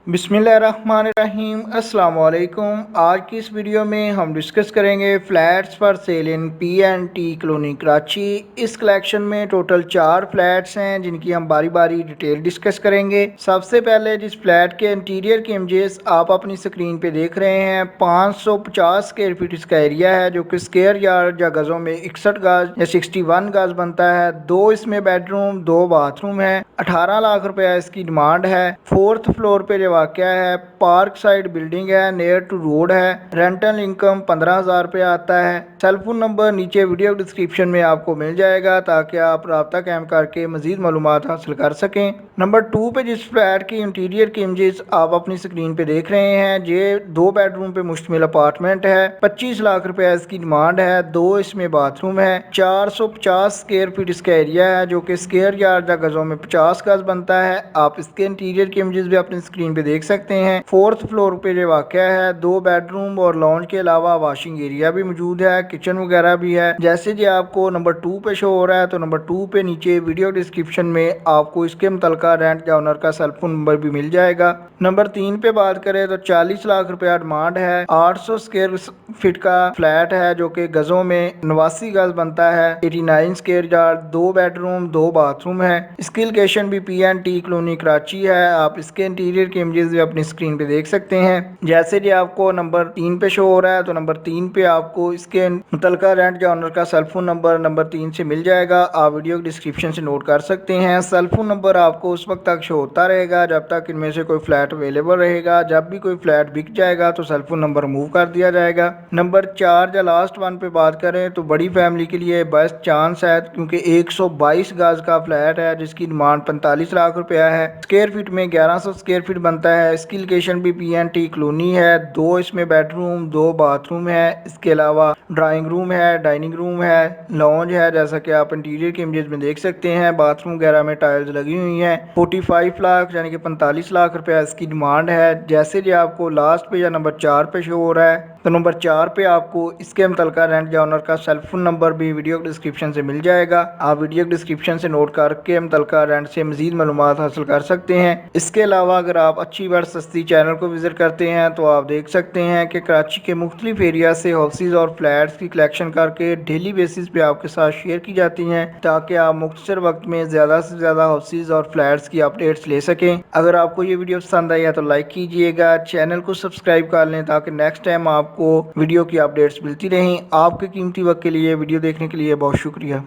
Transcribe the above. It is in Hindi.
बिस्मिल्लाहिर्रहमानिर्रहीम अस्सलाम वालेकुम। आज की इस वीडियो में हम डिस्कस करेंगे flats for sale in PNT colony Karachi. इस कलेक्शन में टोटल 4 फ्लैट्स हैं जिनकी हम बारी बारी डिटेल डिस्कस करेंगे। सबसे पहले जिस फ्लैट के इंटीरियर के इमेजेस आप अपनी स्क्रीन पे देख रहे हैं, 550 स्क्वायर फीट इसका एरिया है जो कि स्क्वायर यार्ड या गज़ों में 61 गज या 61 गज बनता है। 2 इसमें बेडरूम 2 बाथरूम है। 18 लाख रुपया इसकी डिमांड है। 4th फ्लोर पे वाक़या है। पार्क साइड बिल्डिंग है, नियर टू रोड है। रेंटल इनकम 15,000 रुपया आता है। सेलफोन नंबर नीचे वीडियो डिस्क्रिप्शन में आपको मिल जाएगा ताकि आप रब्ता कायम करके मजीद मालूमात हासिल कर सकें। नंबर 2 पे जिस फ्लैट की इंटीरियर की इमेजेस आप अपनी स्क्रीन पे देख रहे हैं, ये 2 बेडरूम पे मुश्तमिल अपार्टमेंट है। 25 लाख रुपया इसकी डिमांड है। 2 इसमें बाथरूम है। 450 स्क्वायर फीट इसका एरिया है जो कि स्क्वायर यार्ड या गजों में 50 गज बनता है। आप इसके इंटीरियर की इमेजेस भी अपनी स्क्रीन पे देख सकते हैं। 4th फ्लोर पे ये वाक़या है। 2 बेडरूम और लॉन्च के अलावा वॉशिंग एरिया भी मौजूद है, किचन वगैरह भी है। जैसे जी आपको नंबर 2 पे शो हो रहा है, तो नंबर 2 पे नीचे वीडियो डिस्क्रिप्शन में आपको इसके मुतलका रेंट या ओनर का सेलफोन नंबर भी मिल जाएगा। नंबर 3 पे बात करें तो 40 लाख रुपया डिमांड है। 800 स्क्वायर फीट का फ्लैट है जो कि गजों में 89 गज बनता है। 89 स्क्वायर यार्ड, 2 बेडरूम 2 बाथरूम है। इसकी लोकेशन भी पीएनटी कॉलोनी कराची है। आप इसके इंटीरियर के इमेजेस भी अपनी स्क्रीन पे देख सकते हैं। जैसे कि आपको नंबर 3 पे शो हो रहा है, तो नंबर 3 पे आपको इसके मुतलका रेंट या ओनर का सेलफोन नंबर नंबर 3 से मिल जाएगा। आप वीडियो डिस्क्रिप्शन से नोट कर सकते हैं। सेलफोन नंबर आपको उस वक्त तक शो होता रहेगा जब तक इनमें से कोई फ्लैट अवेलेबल रहेगा। जब भी कोई फ्लैट बिक जाएगा तो सेलफोन नंबर मूव कर दिया जाएगा। नंबर 4 या लास्ट वन पे बात करें तो बड़ी फैमिली के लिए बेस्ट चांस है क्योंकि 122 गज का फ्लैट है जिसकी डिमांड 45 लाख रुपया है। स्क्वायर फीट में 1100 स्क्वायर फीट बनता है। इसकी लोकेशन भी पीएनटी कॉलोनी है। 2 इसमें बेडरूम 2 बाथरूम है। इसके अलावा ड्राइंग रूम है, डाइनिंग रूम है, लॉन्ज है, जैसा कि आप इंटीरियर के इमेजेस में देख सकते हैं। बाथरूम वगैरह में टाइल्स लगी हुई हैं। 45 लाख यानी कि 45 लाख रुपया इसकी डिमांड है। जैसे कि आपको लास्ट पे या नंबर 4 पे शो हो रहा है, तो नंबर 4 पे आपको इसके मुतलका रेंट या ओनर का सेलफोन नंबर भी वीडियो डिस्क्रिप्शन से मिल जाएगा। आप वीडियो डिस्क्रिप्शन से नोट करके मुतलका रेंट से मजीद मालूमात हासिल कर सकते हैं। इसके अलावा अगर आप अच्छी बार सस्ती चैनल को विजिट करते हैं तो आप देख सकते हैं कि कराची के मुख्तलिफ एरिया से हाउसेज और फ्लैट्स की कलेक्शन करके डेली बेसिस पे आपके साथ शेयर की जाती हैं ताकि आप मुख्तसर वक्त में ज़्यादा से ज़्यादा हाउसेज और फ्लैट्स की अपडेट्स ले सकें। अगर आपको ये वीडियो पसंद आई है तो लाइक कीजिएगा, चैनल को सब्सक्राइब कर लें ताकि नेक्स्ट टाइम आपको वीडियो की अपडेट्स मिलती रहें। आपके कीमती वक्त के लिए वीडियो देखने के लिए बहुत शुक्रिया।